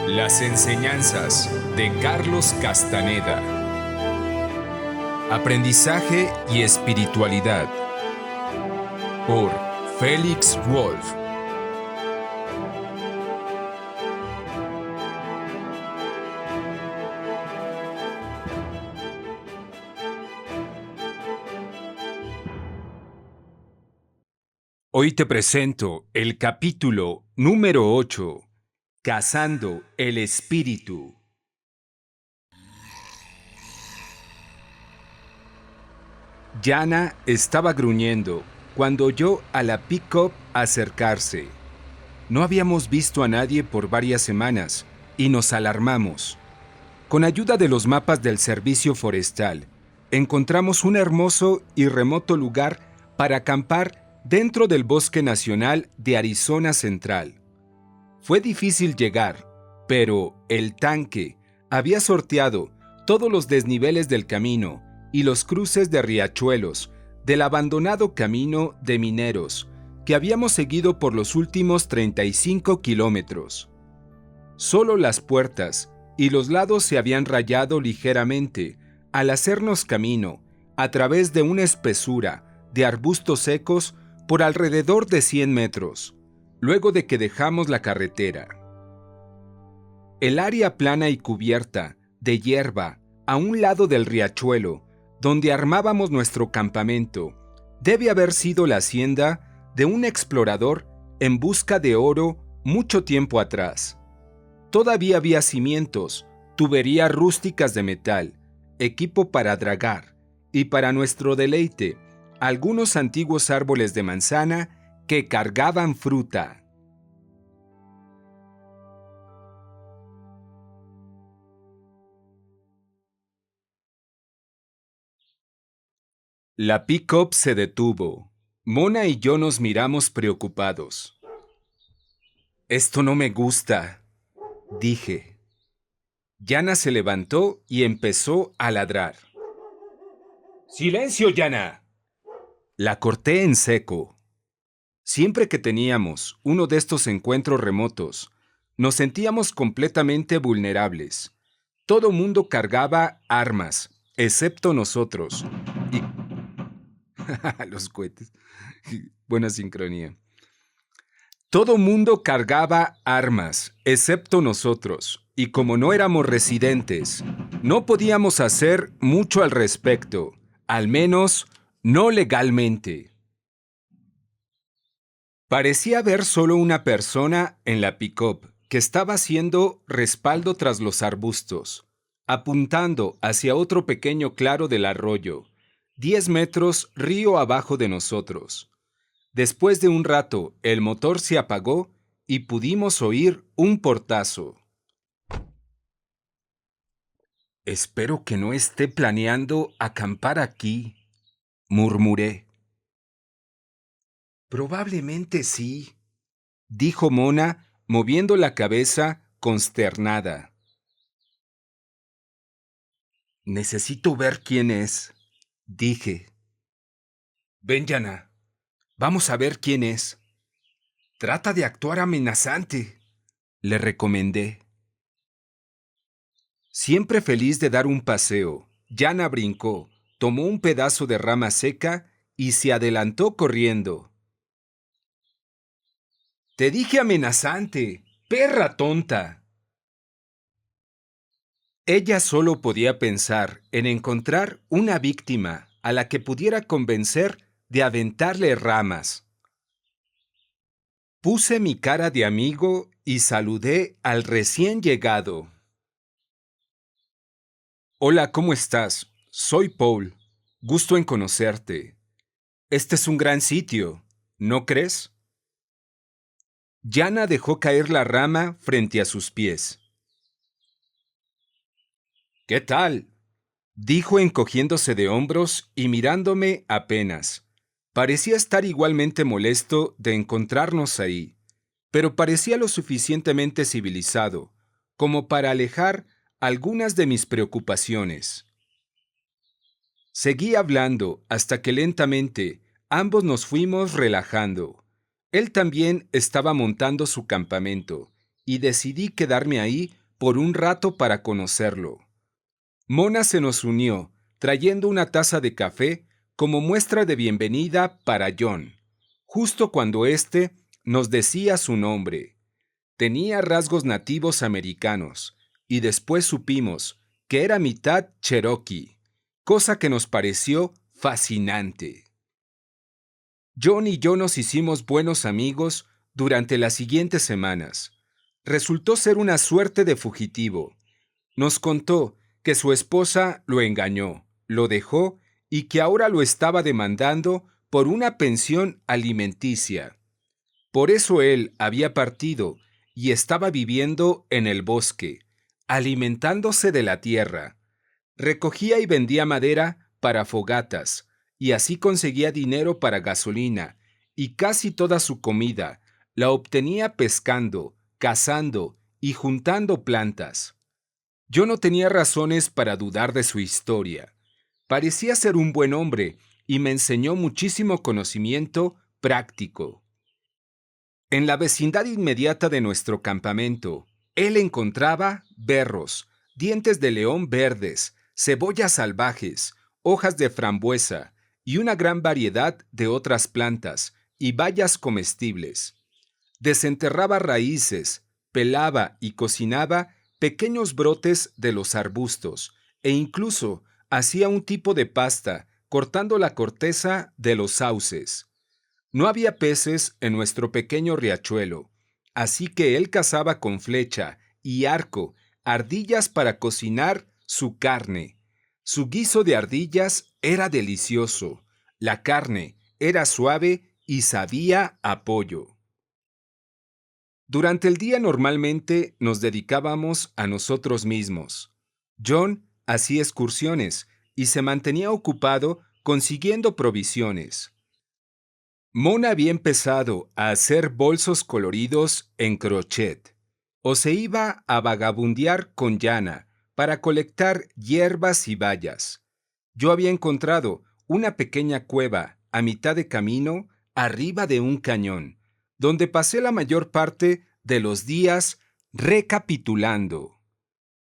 Las enseñanzas de Carlos Castaneda. Aprendizaje y espiritualidad. Por Félix Wolf. Hoy te presento el capítulo número 8, Cazando el Espíritu. Jana estaba gruñendo cuando oyó a la pick-up acercarse. No habíamos visto a nadie por varias semanas y nos alarmamos. Con ayuda de los mapas del Servicio Forestal, encontramos un hermoso y remoto lugar para acampar dentro del Bosque Nacional de Arizona Central. Fue difícil llegar, pero el tanque había sorteado todos los desniveles del camino y los cruces de riachuelos del abandonado camino de mineros que habíamos seguido por los últimos 35 kilómetros. Solo las puertas y los lados se habían rayado ligeramente al hacernos camino a través de una espesura de arbustos secos por alrededor de 100 metros, luego de que dejamos la carretera. El área plana y cubierta de hierba a un lado del riachuelo, donde armábamos nuestro campamento, debe haber sido la hacienda de un explorador en busca de oro mucho tiempo atrás. Todavía había cimientos, tuberías rústicas de metal, equipo para dragar y, para nuestro deleite, algunos antiguos árboles de manzana que cargaban fruta. La pick-up se detuvo. Mona y yo nos miramos preocupados. «Esto no me gusta», dije. Jana se levantó y empezó a ladrar. «¡Silencio, Jana!», la corté en seco. Siempre que teníamos uno de estos encuentros remotos, nos sentíamos completamente vulnerables. Todo mundo cargaba armas, excepto nosotros. Y los cohetes. Buena sincronía. Todo mundo cargaba armas, excepto nosotros, y como no éramos residentes, no podíamos hacer mucho al respecto, al menos no legalmente. Parecía haber solo una persona en la pick-up que estaba haciendo respaldo tras los arbustos, apuntando hacia otro pequeño claro del arroyo, 10 metros río abajo de nosotros. Después de un rato, el motor se apagó y pudimos oír un portazo. «Espero que no esté planeando acampar aquí», murmuré. «Probablemente sí», dijo Mona, moviendo la cabeza consternada. «Necesito ver quién es», dije. «Ven, Jana. Vamos a ver quién es». «Trata de actuar amenazante», le recomendé. Siempre feliz de dar un paseo, Jana brincó, tomó un pedazo de rama seca y se adelantó corriendo. «Te dije amenazante, perra tonta». Ella solo podía pensar en encontrar una víctima a la que pudiera convencer de aventarle ramas. Puse mi cara de amigo y saludé al recién llegado. «Hola, ¿cómo estás? Soy Paul. Gusto en conocerte. Este es un gran sitio, ¿no crees?» Jana dejó caer la rama frente a sus pies. «¿Qué tal?», dijo encogiéndose de hombros y mirándome apenas. Parecía estar igualmente molesto de encontrarnos ahí, pero parecía lo suficientemente civilizado como para alejar algunas de mis preocupaciones. Seguí hablando hasta que lentamente ambos nos fuimos relajando. Él también estaba montando su campamento y decidí quedarme ahí por un rato para conocerlo. Mona se nos unió, trayendo una taza de café como muestra de bienvenida para John, justo cuando éste nos decía su nombre. Tenía rasgos nativos americanos, y después supimos que era mitad cherokee, cosa que nos pareció fascinante. John y yo nos hicimos buenos amigos durante las siguientes semanas. Resultó ser una suerte de fugitivo. Nos contó que su esposa lo engañó, lo dejó y que ahora lo estaba demandando por una pensión alimenticia. Por eso él había partido y estaba viviendo en el bosque, alimentándose de la tierra. Recogía y vendía madera para fogatas, y así conseguía dinero para gasolina, y casi toda su comida la obtenía pescando, cazando y juntando plantas. Yo no tenía razones para dudar de su historia. Parecía ser un buen hombre y me enseñó muchísimo conocimiento práctico. En la vecindad inmediata de nuestro campamento, él encontraba berros, dientes de león verdes, cebollas salvajes, hojas de frambuesa y una gran variedad de otras plantas y bayas comestibles. Desenterraba raíces, pelaba y cocinaba pequeños brotes de los arbustos e incluso hacía un tipo de pasta cortando la corteza de los sauces. No había peces en nuestro pequeño riachuelo, así que él cazaba con flecha y arco ardillas para cocinar su carne. Su guiso de ardillas era delicioso, la carne era suave y sabía a pollo. Durante el día normalmente nos dedicábamos a nosotros mismos. John hacía excursiones y se mantenía ocupado consiguiendo provisiones. Mona había empezado a hacer bolsos coloridos en crochet, o se iba a vagabundear con Yana para colectar hierbas y bayas. Yo había encontrado una pequeña cueva a mitad de camino arriba de un cañón, donde pasé la mayor parte de los días recapitulando.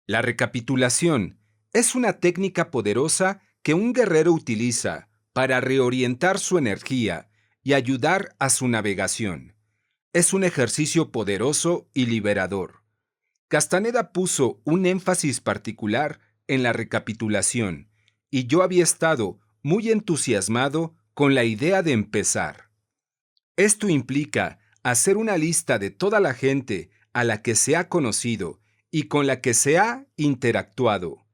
La recapitulación es una técnica poderosa que un guerrero utiliza para reorientar su energía y ayudar a su navegación. Es un ejercicio poderoso y liberador. Castaneda puso un énfasis particular en la recapitulación, y yo había estado muy entusiasmado con la idea de empezar. Esto implica hacer una lista de toda la gente a la que se ha conocido y con la que se ha interactuado.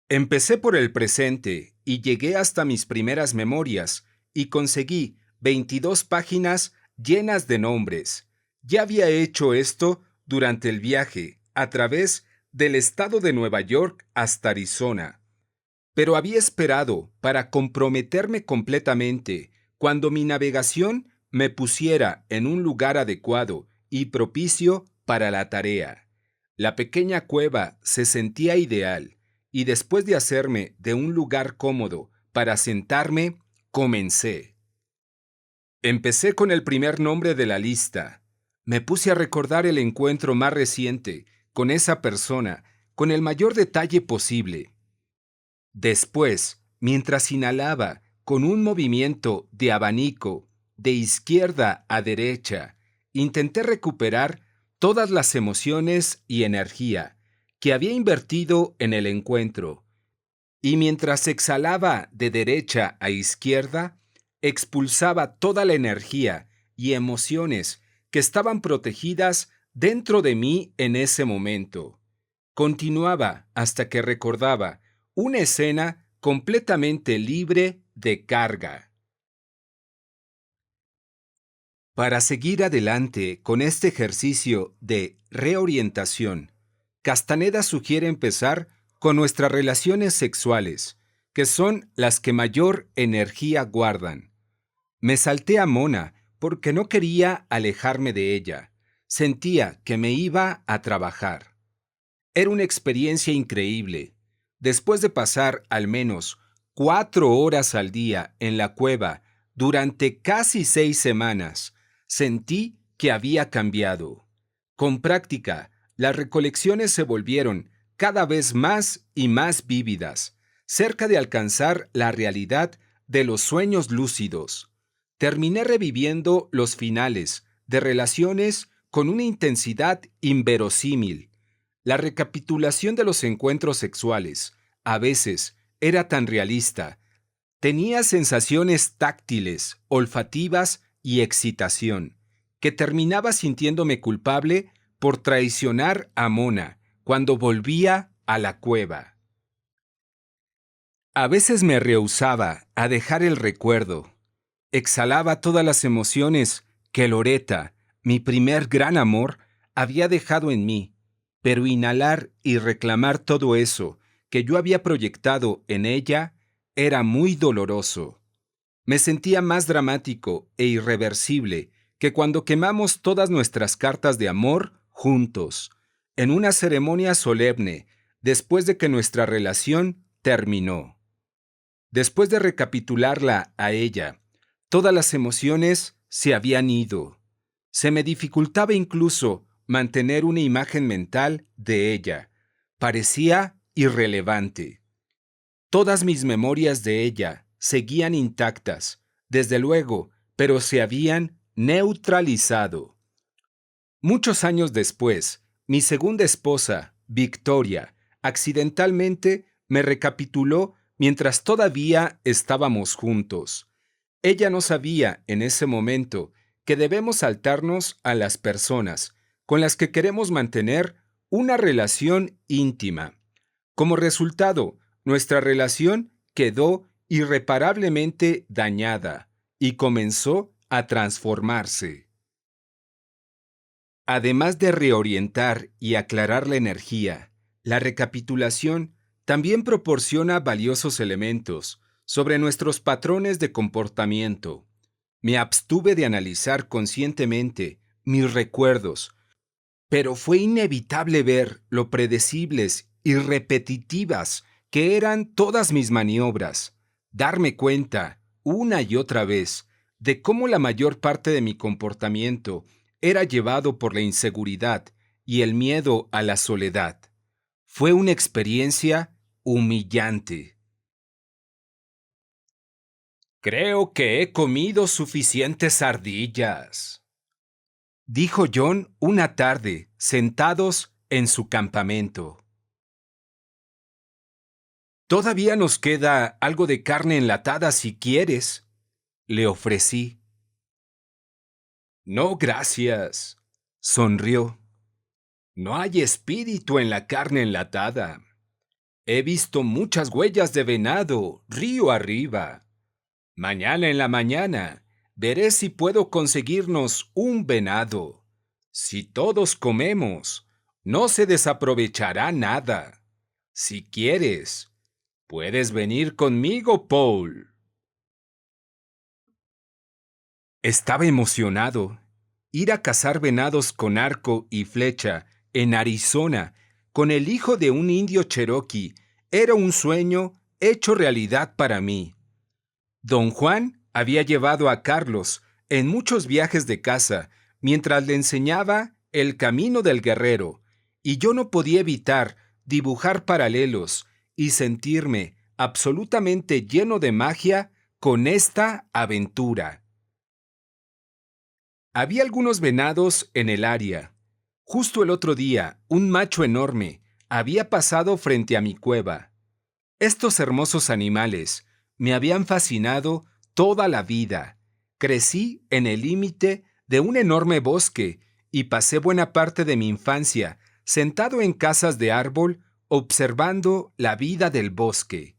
Empecé por el presente y llegué hasta mis primeras memorias y conseguí 22 páginas llenas de nombres. Ya había hecho esto durante el viaje a través del estado de Nueva York hasta Arizona, pero había esperado para comprometerme completamente cuando mi navegación me pusiera en un lugar adecuado y propicio para la tarea. La pequeña cueva se sentía ideal, y después de hacerme de un lugar cómodo para sentarme, comencé. Empecé con el primer nombre de la lista. Me puse a recordar el encuentro más reciente con esa persona con el mayor detalle posible. Después, mientras inhalaba con un movimiento de abanico de izquierda a derecha, intenté recuperar todas las emociones y energía que había invertido en el encuentro, y mientras exhalaba de derecha a izquierda, expulsaba toda la energía y emociones que estaban protegidas dentro de mí en ese momento. Continuaba hasta que recordaba una escena completamente libre de carga. Para seguir adelante con este ejercicio de reorientación, Castaneda sugiere empezar con nuestras relaciones sexuales, que son las que mayor energía guardan. Me salté a Mona porque no quería alejarme de ella. Sentía que me iba a trabajar. Era una experiencia increíble. Después de pasar al menos 4 horas al día en la cueva durante casi 6 semanas, sentí que había cambiado. Con práctica, las recolecciones se volvieron cada vez más y más vívidas, cerca de alcanzar la realidad de los sueños lúcidos. Terminé reviviendo los finales de relaciones con una intensidad inverosímil. La recapitulación de los encuentros sexuales, a veces, era tan realista. Tenía sensaciones táctiles, olfativas y excitación, que terminaba sintiéndome culpable por traicionar a Mona cuando volvía a la cueva. A veces me rehusaba a dejar el recuerdo. Exhalaba todas las emociones que Loretta, mi primer gran amor, había dejado en mí, pero inhalar y reclamar todo eso que yo había proyectado en ella era muy doloroso. Me sentía más dramático e irreversible que cuando quemamos todas nuestras cartas de amor juntos, en una ceremonia solemne, después de que nuestra relación terminó. Después de recapitularla a ella, todas las emociones se habían ido. Se me dificultaba incluso mantener una imagen mental de ella. Parecía irrelevante. Todas mis memorias de ella seguían intactas, desde luego, pero se habían neutralizado. Muchos años después, mi segunda esposa, Victoria, accidentalmente me recapituló mientras todavía estábamos juntos. Ella no sabía en ese momento que debemos saltarnos a las personas con las que queremos mantener una relación íntima. Como resultado, nuestra relación quedó irreparablemente dañada y comenzó a transformarse. Además de reorientar y aclarar la energía, la recapitulación también proporciona valiosos elementos sobre nuestros patrones de comportamiento. Me abstuve de analizar conscientemente mis recuerdos, pero fue inevitable ver lo predecibles y repetitivas que eran todas mis maniobras, darme cuenta, una y otra vez, de cómo la mayor parte de mi comportamiento era llevado por la inseguridad y el miedo a la soledad. Fue una experiencia humillante. Creo que he comido suficientes ardillas, dijo John una tarde, sentados en su campamento. Todavía nos queda algo de carne enlatada si quieres, le ofrecí. No, gracias, sonrió. No hay espíritu en la carne enlatada. He visto muchas huellas de venado río arriba. Mañana en la mañana veré si puedo conseguirnos un venado. Si todos comemos, no se desaprovechará nada. Si quieres, puedes venir conmigo, Paul. Estaba emocionado. Ir a cazar venados con arco y flecha en Arizona con el hijo de un indio cherokee era un sueño hecho realidad para mí. Don Juan había llevado a Carlos en muchos viajes de caza mientras le enseñaba el camino del guerrero, y yo no podía evitar dibujar paralelos y sentirme absolutamente lleno de magia con esta aventura. Había algunos venados en el área. Justo el otro día, un macho enorme había pasado frente a mi cueva. Estos hermosos animales me habían fascinado toda la vida. Crecí en el límite de un enorme bosque y pasé buena parte de mi infancia sentado en casas de árbol observando la vida del bosque.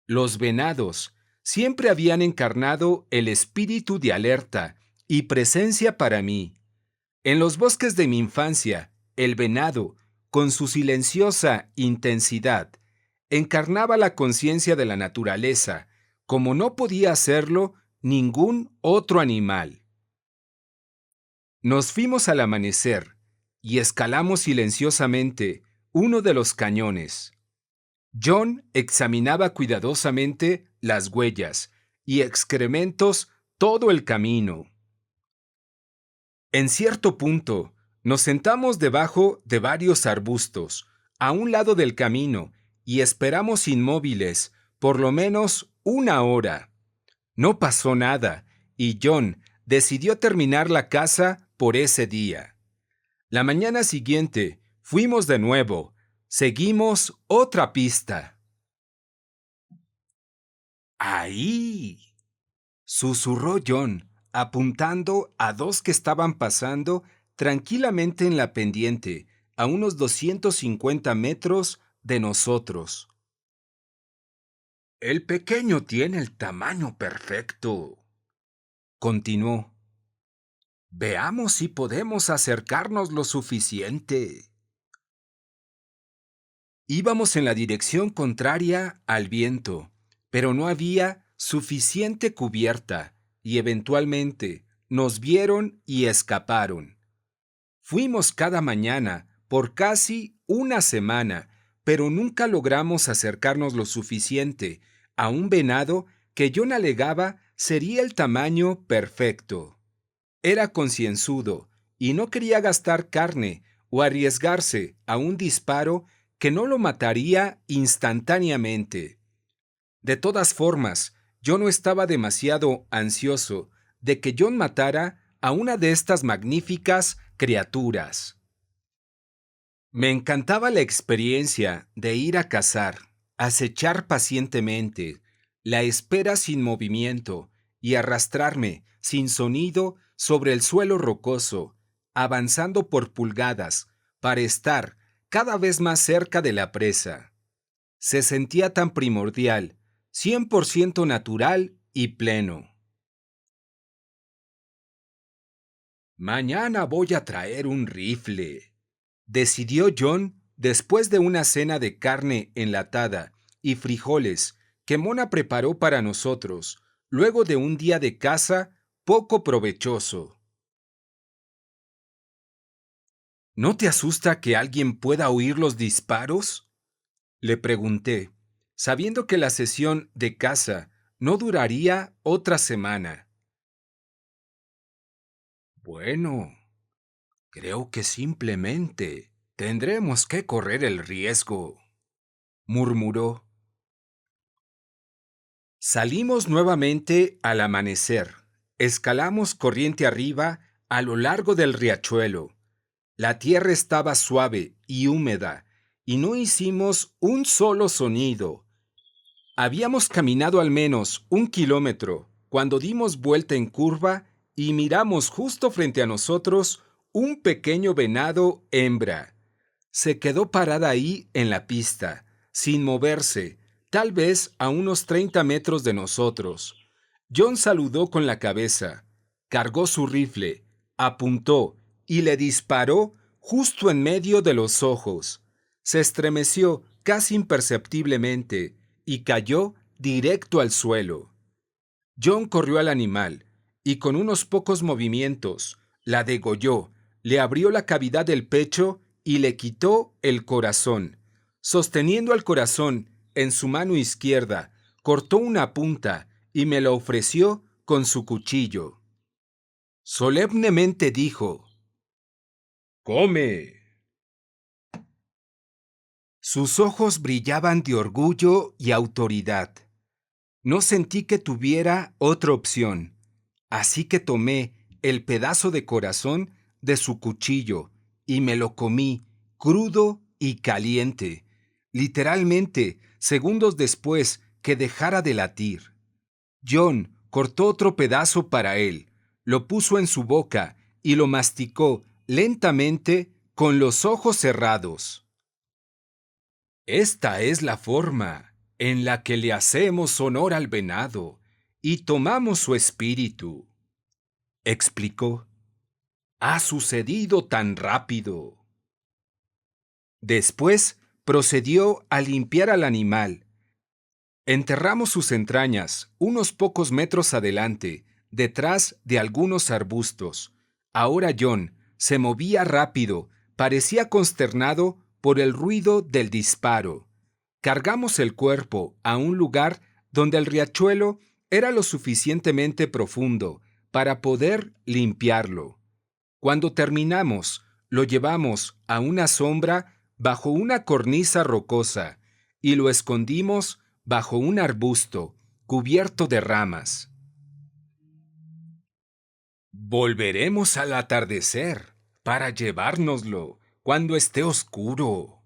Los venados siempre habían encarnado el espíritu de alerta y presencia para mí. En los bosques de mi infancia, el venado, con su silenciosa intensidad, encarnaba la conciencia de la naturaleza, como no podía hacerlo ningún otro animal. Nos fuimos al amanecer y escalamos silenciosamente uno de los cañones. John examinaba cuidadosamente las huellas y excrementos todo el camino. En cierto punto, Nos sentamos debajo de varios arbustos, a un lado del camino, y esperamos inmóviles, por lo menos 1 hora. No pasó nada, y John decidió terminar la caza por ese día. La mañana siguiente fuimos de nuevo. Seguimos otra pista. ¡Ahí!, susurró John, apuntando a dos que estaban pasando tranquilamente en la pendiente, a unos 250 metros de nosotros. El pequeño tiene el tamaño perfecto, continuó. Veamos si podemos acercarnos lo suficiente. Íbamos en la dirección contraria al viento, pero no había suficiente cubierta y eventualmente nos vieron y escaparon. Fuimos cada mañana por casi 1 semana, pero nunca logramos acercarnos lo suficiente a un venado que John alegaba sería el tamaño perfecto. Era concienzudo y no quería gastar carne o arriesgarse a un disparo que no lo mataría instantáneamente. De todas formas, yo no estaba demasiado ansioso de que John matara a una de estas magníficas criaturas. Me encantaba la experiencia de ir a cazar, acechar pacientemente, la espera sin movimiento y arrastrarme sin sonido sobre el suelo rocoso, avanzando por pulgadas para estar cada vez más cerca de la presa. Se sentía tan primordial, 100% natural y pleno. Mañana voy a traer un rifle, decidió John después de una cena de carne enlatada y frijoles que Mona preparó para nosotros, luego de un día de caza poco provechoso. ¿No te asusta que alguien pueda oír los disparos?, le pregunté, sabiendo que la sesión de caza no duraría otra semana. Bueno, creo que simplemente tendremos que correr el riesgo, murmuró. Salimos nuevamente al amanecer. Escalamos corriente arriba a lo largo del riachuelo. La tierra estaba suave y húmeda, y no hicimos un solo sonido. Habíamos caminado al menos 1 kilómetro cuando dimos vuelta en curva y miramos justo frente a nosotros un pequeño venado hembra. Se quedó parada ahí en la pista, sin moverse, tal vez a unos 30 metros de nosotros. John saludó con la cabeza, cargó su rifle, apuntó y le disparó justo en medio de los ojos. Se estremeció casi imperceptiblemente y cayó directo al suelo. John corrió al animal y con unos pocos movimientos la degolló, le abrió la cavidad del pecho y le quitó el corazón. Sosteniendo el corazón en su mano izquierda, cortó una punta y me la ofreció con su cuchillo. Solemnemente dijo: «¡Come!». Sus ojos brillaban de orgullo y autoridad. No sentí que tuviera otra opción, así que tomé el pedazo de corazón de su cuchillo y me lo comí crudo y caliente, literalmente segundos después que dejara de latir. John cortó otro pedazo para él, lo puso en su boca y lo masticó lentamente con los ojos cerrados. Esta es la forma en la que le hacemos honor al venado y tomamos su espíritu, explicó. Ha sucedido tan rápido. Después procedió a limpiar al animal. Enterramos sus entrañas unos pocos metros adelante, detrás de algunos arbustos. Ahora John se movía rápido, parecía consternado por el ruido del disparo. Cargamos el cuerpo a un lugar donde el riachuelo era lo suficientemente profundo para poder limpiarlo. Cuando terminamos, lo llevamos a una sombra bajo una cornisa rocosa y lo escondimos bajo un arbusto cubierto de ramas. Volveremos al atardecer para llevárnoslo cuando esté oscuro,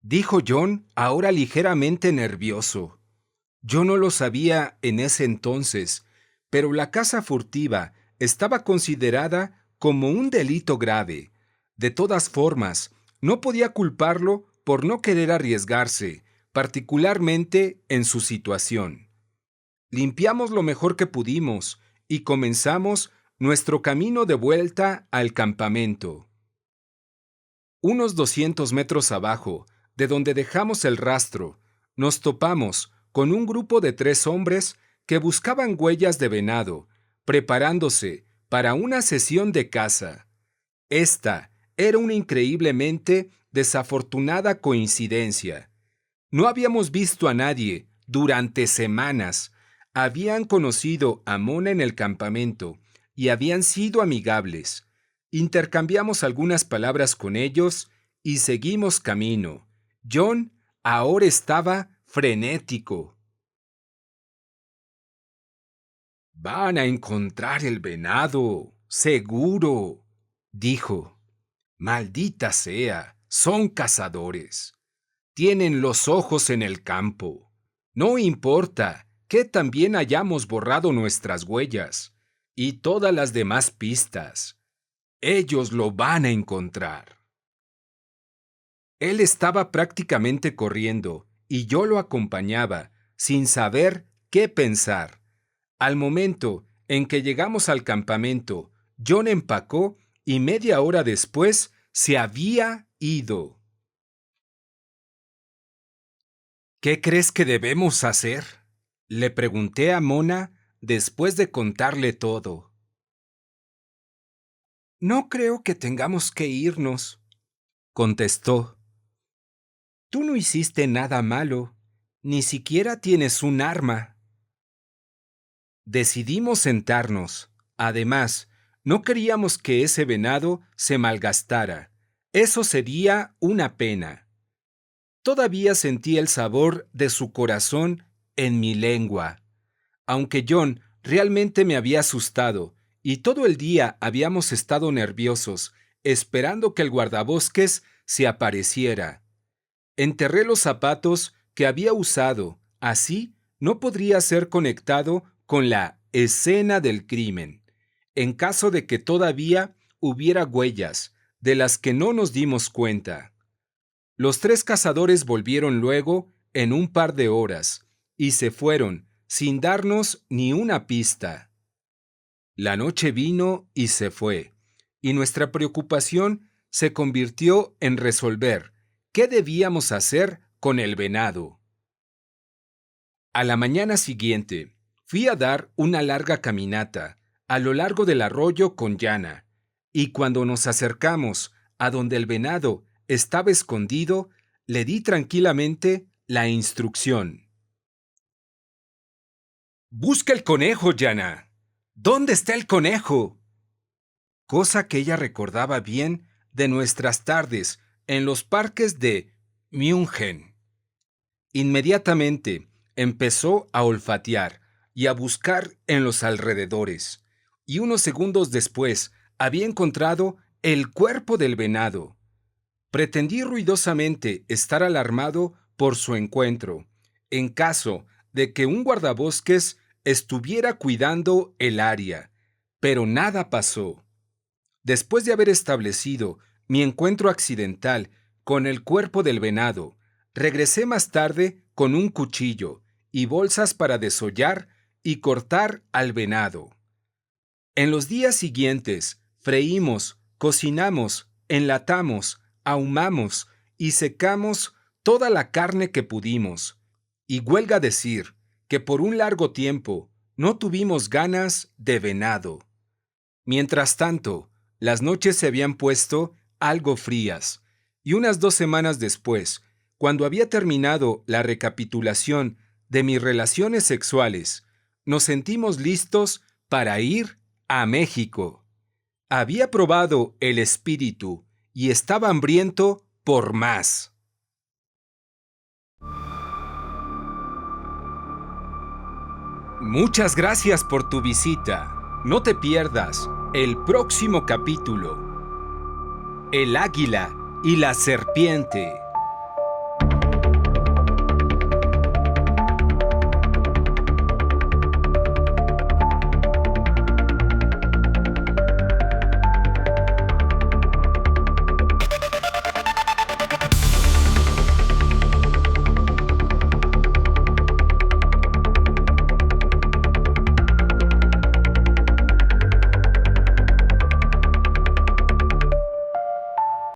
dijo John, ahora ligeramente nervioso. Yo no lo sabía en ese entonces, pero la caza furtiva estaba considerada como un delito grave. De todas formas, no podía culparlo por no querer arriesgarse, particularmente en su situación. Limpiamos lo mejor que pudimos y comenzamos nuestro camino de vuelta al campamento. Unos 200 metros abajo, de donde dejamos el rastro, nos topamos con un grupo de 3 hombres que buscaban huellas de venado, preparándose para una sesión de caza. Esta era una increíblemente desafortunada coincidencia. No habíamos visto a nadie durante semanas. Habían conocido a Mona en el campamento y habían sido amigables. Intercambiamos algunas palabras con ellos y seguimos camino. John ahora estaba frenético. Van a encontrar el venado, seguro, dijo. Maldita sea, son cazadores. Tienen los ojos en el campo. No importa que también hayamos borrado nuestras huellas y todas las demás pistas. Ellos lo van a encontrar. Él estaba prácticamente corriendo y yo lo acompañaba, sin saber qué pensar. Al momento en que llegamos al campamento, John empacó y media hora después se había ido. ¿Qué crees que debemos hacer?, le pregunté a Mona después de contarle todo. No creo que tengamos que irnos, contestó. Tú no hiciste nada malo, ni siquiera tienes un arma. Decidimos sentarnos. Además, no queríamos que ese venado se malgastara. Eso sería una pena. Todavía sentía el sabor de su corazón en mi lengua. Aunque John realmente me había asustado y todo el día habíamos estado nerviosos, esperando que el guardabosques se apareciera. Enterré los zapatos que había usado, así no podría ser conectado con la escena del crimen, en caso de que todavía hubiera huellas de las que no nos dimos cuenta. Los 3 cazadores volvieron luego en un par de horas y se fueron sin darnos ni una pista. La noche vino y se fue, y nuestra preocupación se convirtió en resolver qué debíamos hacer con el venado. A la mañana siguiente, fui a dar una larga caminata a lo largo del arroyo con Jana, y cuando nos acercamos a donde el venado estaba escondido, le di tranquilamente la instrucción. «Busca el conejo, Jana. ¿Dónde está el conejo?», cosa que ella recordaba bien de nuestras tardes en los parques de München. Inmediatamente empezó a olfatear y a buscar en los alrededores, y unos segundos después había encontrado el cuerpo del venado. Pretendí ruidosamente estar alarmado por su encuentro, en caso de que un guardabosques estuviera cuidando el área, pero nada pasó. Después de haber establecido mi encuentro accidental con el cuerpo del venado, regresé más tarde con un cuchillo y bolsas para desollar y cortar al venado. En los días siguientes, freímos, cocinamos, enlatamos, ahumamos y secamos toda la carne que pudimos. Y huelga decir que por un largo tiempo no tuvimos ganas de venado. Mientras tanto, las noches se habían puesto algo frías, y unas 2 semanas después, cuando había terminado la recapitulación de mis relaciones sexuales, nos sentimos listos para ir a México. Había probado el espíritu y estaba hambriento por más. Muchas gracias por tu visita. No te pierdas el próximo capítulo. El águila y la serpiente.